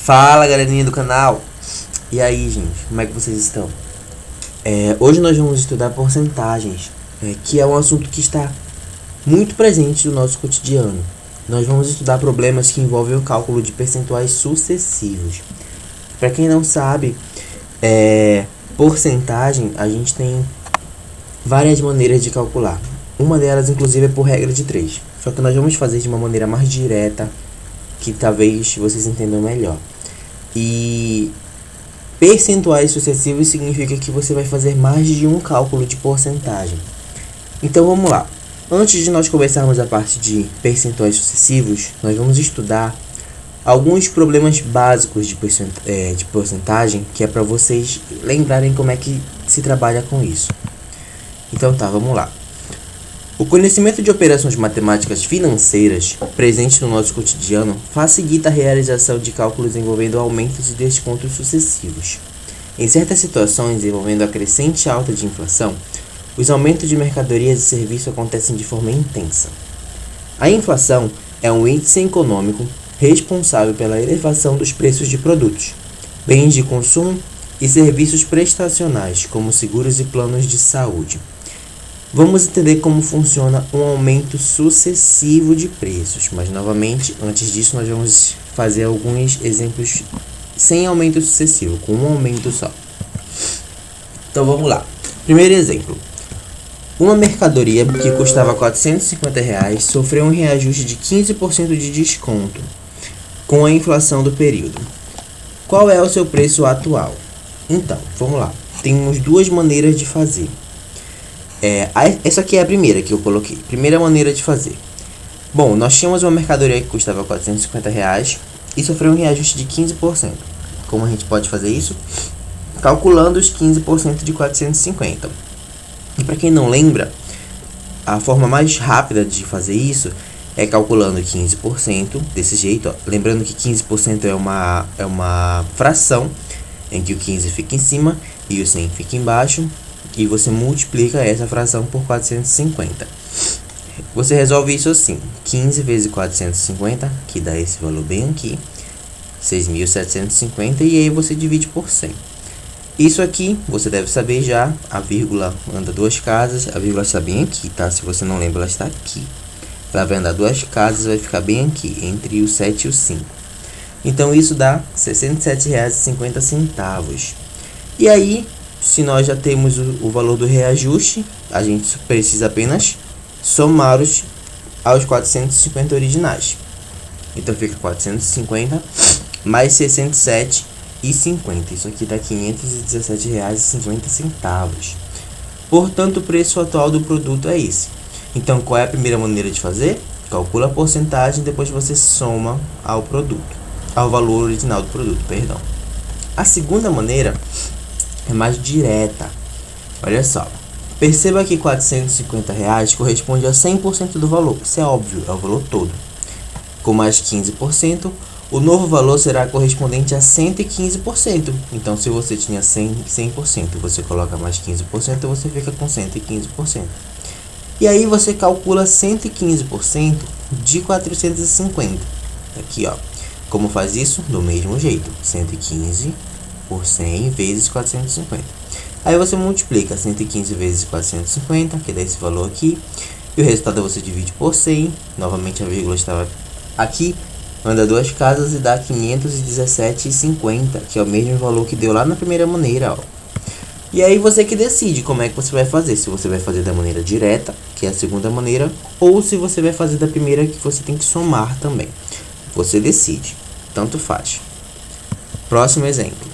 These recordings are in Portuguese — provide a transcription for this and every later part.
Fala, galerinha do canal. E aí, gente, como é que vocês estão? Hoje nós vamos estudar porcentagens, que é um assunto que está muito presente no nosso cotidiano. Nós vamos estudar problemas que envolvem o cálculo de percentuais sucessivos. Para quem não sabe, porcentagem, a gente tem várias maneiras de calcular. Uma delas, inclusive, é por regra de 3. Só que nós vamos fazer de uma maneira mais direta, que talvez vocês entendam melhor. E percentuais sucessivos significa que você vai fazer mais de um cálculo de porcentagem. Então vamos lá. Antes de nós começarmos a parte de percentuais sucessivos, nós vamos estudar alguns problemas básicos de porcentagem, que é para vocês lembrarem como é que se trabalha com isso. Então tá, vamos lá. O conhecimento de operações matemáticas financeiras presente no nosso cotidiano facilita a realização de cálculos envolvendo aumentos e descontos sucessivos. Em certas situações envolvendo a crescente alta de inflação, os aumentos de mercadorias e serviços acontecem de forma intensa. A inflação é um índice econômico responsável pela elevação dos preços de produtos, bens de consumo e serviços prestacionais, como seguros e planos de saúde. Vamos entender como funciona um aumento sucessivo de preços, mas novamente, antes disso, nós vamos fazer alguns exemplos sem aumento sucessivo, com um aumento só. Então vamos lá. Primeiro exemplo. Uma mercadoria que custava R$450 sofreu um reajuste de 15% de desconto com a inflação do período. Qual é o seu preço atual? Então, vamos lá. Temos duas maneiras de fazer. Essa aqui é a primeira que eu coloquei. Primeira maneira de fazer. Bom, nós tínhamos uma mercadoria que custava R$450 e sofreu um reajuste de 15%. Como a gente pode fazer isso? Calculando os 15% de 450. E para quem não lembra, a forma mais rápida de fazer isso é calculando 15% desse jeito. Ó. Lembrando que 15% é uma fração em que o 15 fica em cima e o 100 fica embaixo. E você multiplica essa fração por 450. Você resolve isso assim: 15 vezes 450, que dá esse valor bem aqui, 6.750, e aí você divide por 100. Isso aqui, você deve saber já, a vírgula anda duas casas, a vírgula está bem aqui, tá? Se você não lembra, ela está aqui. Ela vai andar duas casas, vai ficar bem aqui, entre o 7 e o 5. Então isso dá R$ 67,50. E aí, se nós já temos o valor do reajuste, a gente precisa apenas somar aos 450 originais. Então fica 450 mais 67,50. Isso aqui dá R$ 517,50. Portanto, o preço atual do produto é esse. Então, qual é a primeira maneira de fazer? Calcula a porcentagem, depois você soma ao valor original do produto, perdão. A segunda maneira é mais direta. Olha só. Perceba que R$450 corresponde a 100% do valor. Isso é óbvio, é o valor todo. Com mais 15%, o novo valor será correspondente a 115%. Então, se você tinha 100%, você coloca mais 15%, você fica com 115%. E aí você calcula 115% de 450. Aqui, ó. Como faz isso? Do mesmo jeito. 115 por 100 vezes 450. Aí você multiplica 115 vezes 450, que dá esse valor aqui. E o resultado você divide por 100. Novamente a vírgula estava aqui. Anda duas casas e dá 517,50, que é o mesmo valor que deu lá na primeira maneira, ó. E aí você que decide como é que você vai fazer. Se você vai fazer da maneira direta, que é a segunda maneira, ou se você vai fazer da primeira, que você tem que somar também. Você decide. Tanto faz. Próximo exemplo.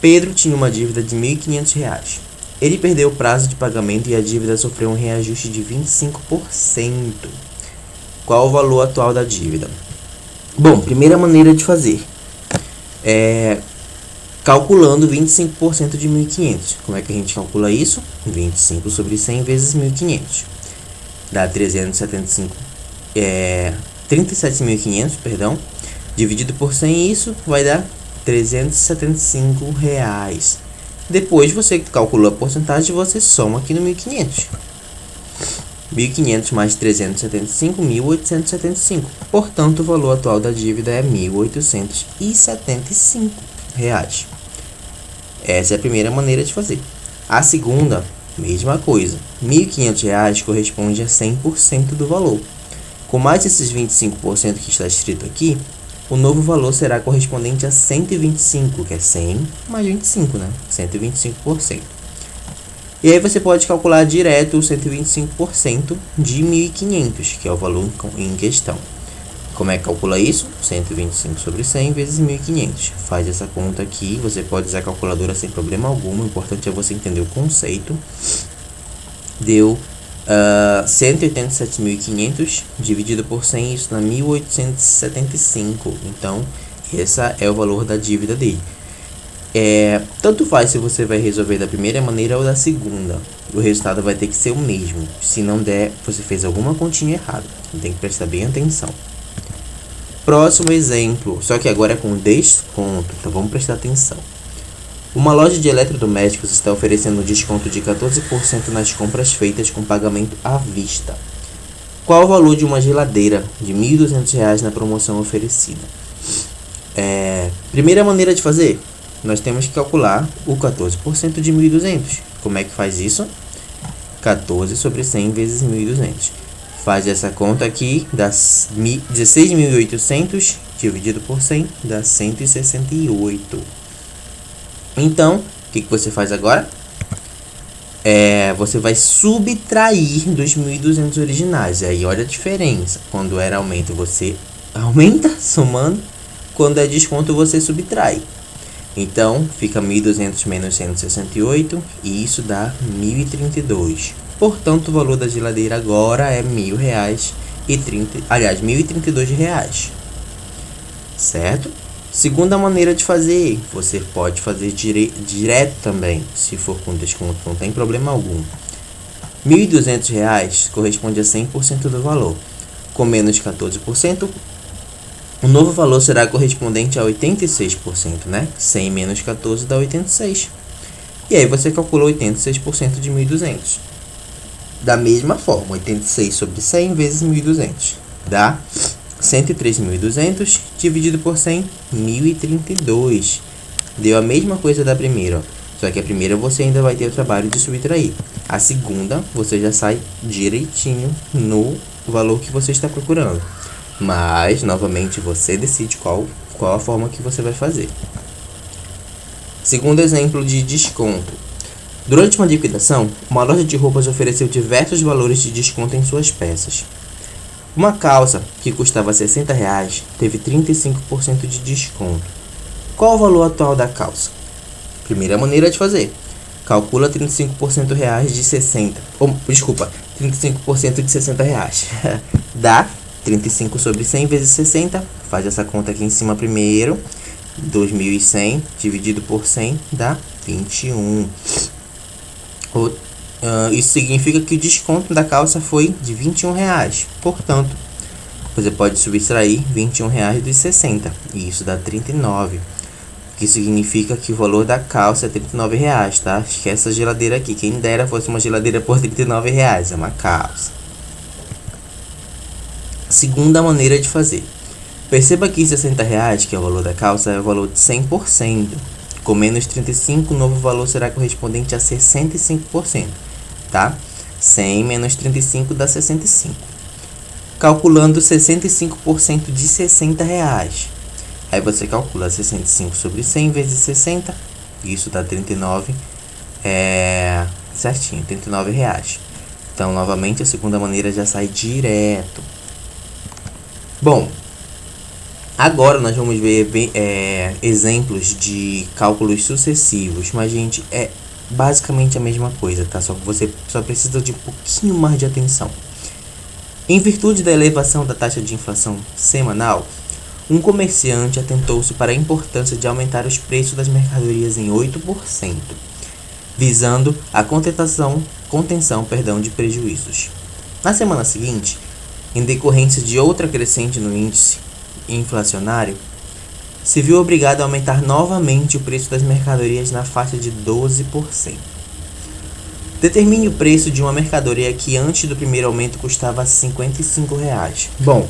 Pedro tinha uma dívida de R$ 1.500. Ele perdeu o prazo de pagamento e a dívida sofreu um reajuste de 25%. Qual o valor atual da dívida? Bom, primeira maneira de fazer é calculando 25% de 1.500. Como é que a gente calcula isso? 25 sobre 100 vezes 1.500. Dá 37.500, perdão. Dividido por 100, isso vai dar R$375. Depois você calcula a porcentagem e você soma aqui no 1.500. 1.500 mais 375, 1.875. Portanto, o valor atual da dívida é R$ 1.875. Essa é a primeira maneira de fazer. A segunda, mesma coisa. R$ 1.500 corresponde a 100% do valor. Com mais esses 25% que está escrito aqui, o novo valor será correspondente a 125, que é 100 mais 25, né? 125%. E aí você pode calcular direto o 125% de 1.500, que é o valor em questão. Como é que calcula isso? 125 sobre 100 vezes 1.500. Faz essa conta aqui, você pode usar a calculadora sem problema algum, o importante é você entender o conceito. Deu 187.500 dividido por 100, isso dá 1.875. Então, esse é o valor da dívida dele. Tanto faz se você vai resolver da primeira maneira ou da segunda. O resultado vai ter que ser o mesmo. Se não der, você fez alguma continha errada. Tem que prestar bem atenção. Próximo exemplo, só que agora é com desconto, então vamos prestar atenção. Uma loja de eletrodomésticos está oferecendo um desconto de 14% nas compras feitas com pagamento à vista. Qual o valor de uma geladeira de R$ 1.200 na promoção oferecida? Primeira maneira de fazer, nós temos que calcular o 14% de 1.200. Como é que faz isso? 14 sobre 100 vezes 1.200. Faz essa conta aqui, dá 16.800 dividido por 100, dá 168. Então, o que você faz agora? Você vai subtrair dos 1.200 originais. Aí olha a diferença. Quando era aumento, você aumenta somando. Quando é desconto, você subtrai. Então, fica 1.200 menos 168 e isso dá 1.032. Portanto, o valor da geladeira agora é R$ 1.032. Certo? Segunda maneira de fazer, você pode fazer direto também, se for com desconto, não tem problema algum. R$ 1.200 corresponde a 100% do valor. Com menos 14%, o novo valor será correspondente a 86%, né? 100 menos 14 dá 86. E aí você calcula 86% de 1.200. Da mesma forma, 86 sobre 100 vezes 1.200 dá 103.200 dividido por 100, 1.032. Deu a mesma coisa da primeira, ó. Só que a primeira você ainda vai ter o trabalho de subtrair. A segunda você já sai direitinho no valor que você está procurando. Mas, novamente, você decide qual a forma que você vai fazer. Segundo exemplo de desconto. Durante uma liquidação, uma loja de roupas ofereceu diversos valores de desconto em suas peças. Uma calça que custava R$ 60 teve 35% de desconto. Qual o valor atual da calça? Primeira maneira de fazer. Calcula 35% reais de 60. 35% de 60 reais. Dá 35 sobre 100 vezes 60. Faz essa conta aqui em cima primeiro. 2.100 dividido por 100 dá 21. Isso significa que o desconto da calça foi de R$ 21. Portanto, você pode subtrair R$ 21 dos 60. E isso dá 39. O que significa que o valor da calça é R$ 39, tá? Esquece essa geladeira aqui. Quem dera fosse uma geladeira por R$ 39. É uma calça. Segunda maneira de fazer. Perceba que R$ 60, que é o valor da calça, é o valor de 100%. Com menos 35, o novo valor será correspondente a 65%. Tá? 100 menos 35 dá 65. Calculando 65% de R$ 60. Aí você calcula 65 sobre 100 vezes 60. Isso dá 39. Certinho, R$ 39. Então, novamente, a segunda maneira já sai direto. Bom, agora nós vamos ver exemplos de cálculos sucessivos. Mas, gente, é basicamente a mesma coisa, tá? Só que você só precisa de um pouquinho mais de atenção. Em virtude da elevação da taxa de inflação semanal, um comerciante atentou-se para a importância de aumentar os preços das mercadorias em 8%, visando a contenção de prejuízos. Na semana seguinte, em decorrência de outra crescente no índice inflacionário, se viu obrigado a aumentar novamente o preço das mercadorias na faixa de 12%. Determine o preço de uma mercadoria que antes do primeiro aumento custava R$ 55. Bom,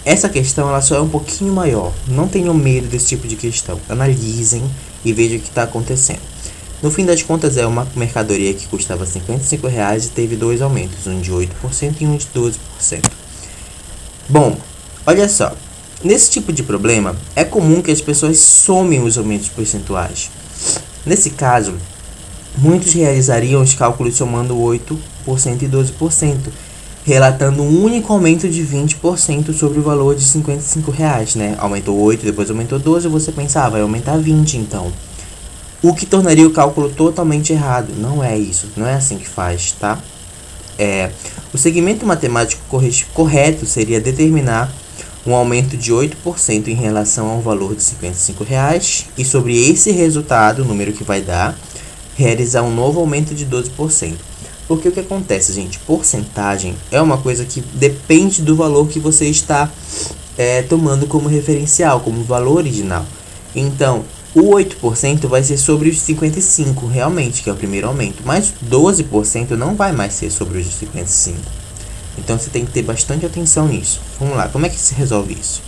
essa questão ela só é um pouquinho maior. Não tenham medo desse tipo de questão. Analisem e vejam o que está acontecendo. No fim das contas, é uma mercadoria que custava R$ 55 e teve dois aumentos, um de 8% e um de 12%. Bom, olha só. Nesse tipo de problema, é comum que as pessoas somem os aumentos percentuais. Nesse caso, muitos realizariam os cálculos somando 8% e 12%, relatando um único aumento de 20% sobre o valor de R$ 55, né? Aumentou 8, depois aumentou 12, você pensava, vai aumentar 20 então. O que tornaria o cálculo totalmente errado. Não é isso, não é assim que faz, tá? O segmento matemático correto seria determinar um aumento de 8% em relação a um valor de R$ 55 e sobre esse resultado, o número que vai dar, realizar um novo aumento de 12%. Porque o que acontece, gente? Porcentagem é uma coisa que depende do valor que você está tomando como referencial, como valor original. Então, o 8% vai ser sobre os 55, realmente, que é o primeiro aumento. Mas 12% não vai mais ser sobre os 55. Então, você tem que ter bastante atenção nisso. Vamos lá, como é que se resolve isso?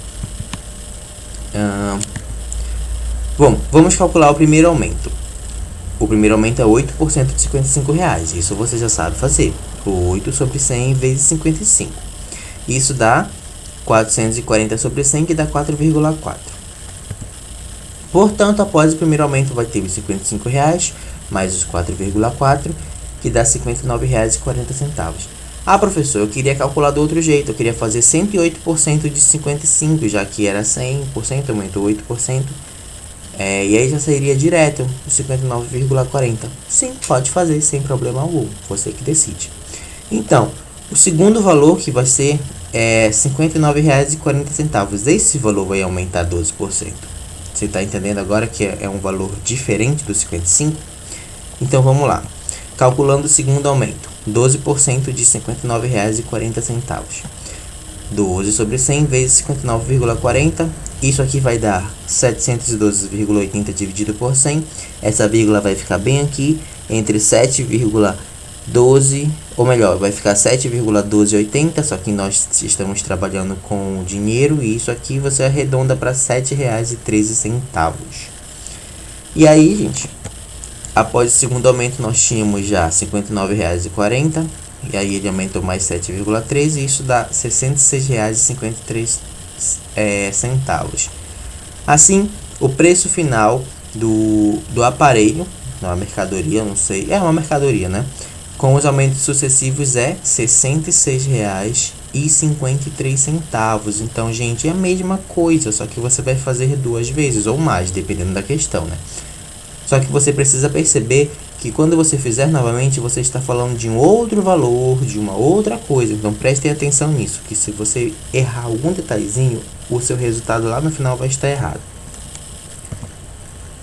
Bom, vamos calcular o primeiro aumento. O primeiro aumento é 8% de R$ 55. Isso você já sabe fazer. 8 sobre 100 vezes 55. Isso dá 440 sobre 100, que dá 4,4. Portanto, após o primeiro aumento vai ter os R$ 55 mais os 4,4, que dá R$ 59,40. Ah, professor, eu queria calcular do outro jeito. Eu queria fazer 108% de 55, já que era 100%, aumentou 8%. E aí já sairia direto os 59,40. Sim, pode fazer sem problema algum. Você que decide. Então, o segundo valor que vai ser R$ 59,40. Esse valor vai aumentar 12%. Você está entendendo agora que é um valor diferente do 55? Então vamos lá. Calculando o segundo aumento. 12% de R$ 59,40. 12 sobre 100 vezes 59,40. Isso aqui vai dar 712,80 dividido por 100. Essa vírgula vai ficar bem aqui, entre 7,12, ou melhor, vai ficar 7,1280, só que nós estamos trabalhando com dinheiro, e isso aqui você arredonda para R$ 7,13. E aí, gente, após o segundo aumento, nós tínhamos já R$ 59,40, e aí ele aumentou mais 7,13, e isso dá R$ 66,53. Assim, o preço final do aparelho, uma mercadoria, não sei, é uma mercadoria, né? Com os aumentos sucessivos é R$ 66,53. Então, gente, é a mesma coisa, só que você vai fazer duas vezes ou mais, dependendo da questão, né? Só que você precisa perceber que quando você fizer novamente, você está falando de um outro valor, de uma outra coisa. Então prestem atenção nisso, que se você errar algum detalhezinho, o seu resultado lá no final vai estar errado.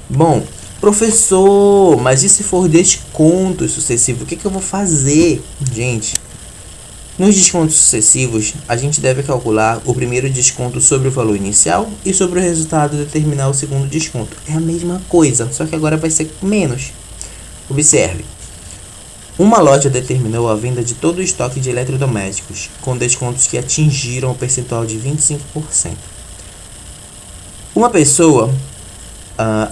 Bom, professor, mas e se for desconto sucessivo? O que eu vou fazer? Gente, nos descontos sucessivos, a gente deve calcular o primeiro desconto sobre o valor inicial e sobre o resultado determinar o segundo desconto. É a mesma coisa, só que agora vai ser menos. Observe. Uma loja determinou a venda de todo o estoque de eletrodomésticos, com descontos que atingiram o percentual de 25%. Uma pessoa,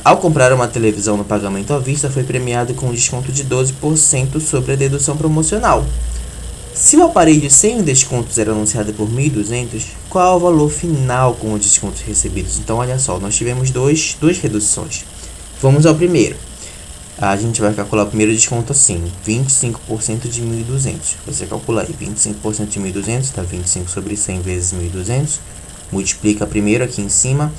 ao comprar uma televisão no pagamento à vista, foi premiado com um desconto de 12% sobre a dedução promocional. Se o aparelho sem o descontos era anunciado por 1.200, qual é o valor final com os descontos recebidos? Então, olha só, nós tivemos duas reduções. Vamos ao primeiro. A gente vai calcular o primeiro desconto assim, 25% de 1.200. Você calcula aí, 25% de 1.200 dá 25 sobre 100 vezes 1.200. Multiplica primeiro aqui em cima,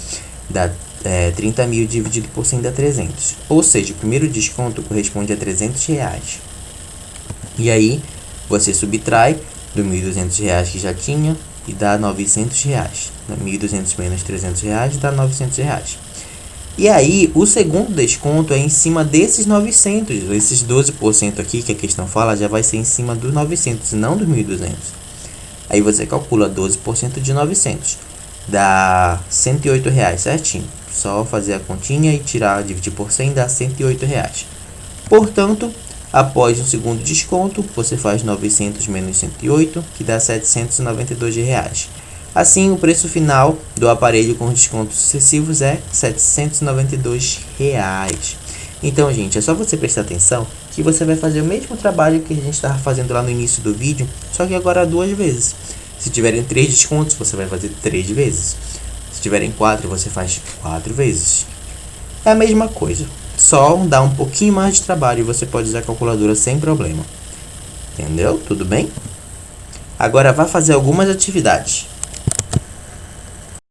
dá 30.000 dividido por 100 dá 300. Ou seja, o primeiro desconto corresponde a R$300. E aí, você subtrai do R$1.200 que já tinha e dá R$900. 1.200 menos R$300 dá R$900. E aí, o segundo desconto é em cima desses 900. Esses 12% aqui que a questão fala já vai ser em cima dos 900 e não dos 1.200. Aí você calcula 12% de 900. Dá R$108 certinho. Só fazer a continha e dividir por 100 dá R$108. Portanto, Após um segundo desconto, você faz 900 menos 108, que dá R$ 792. Assim, o preço final do aparelho com descontos sucessivos é R$ 792. Então, gente, é só você prestar atenção que você vai fazer o mesmo trabalho que a gente estava fazendo lá no início do vídeo, só que agora 2 vezes. Se tiverem 3 descontos, você vai fazer 3 vezes. Se tiverem 4, você faz 4 vezes. É a mesma coisa, só dá um pouquinho mais de trabalho e você pode usar a calculadora sem problema. Entendeu? Tudo bem? Agora vá fazer algumas atividades.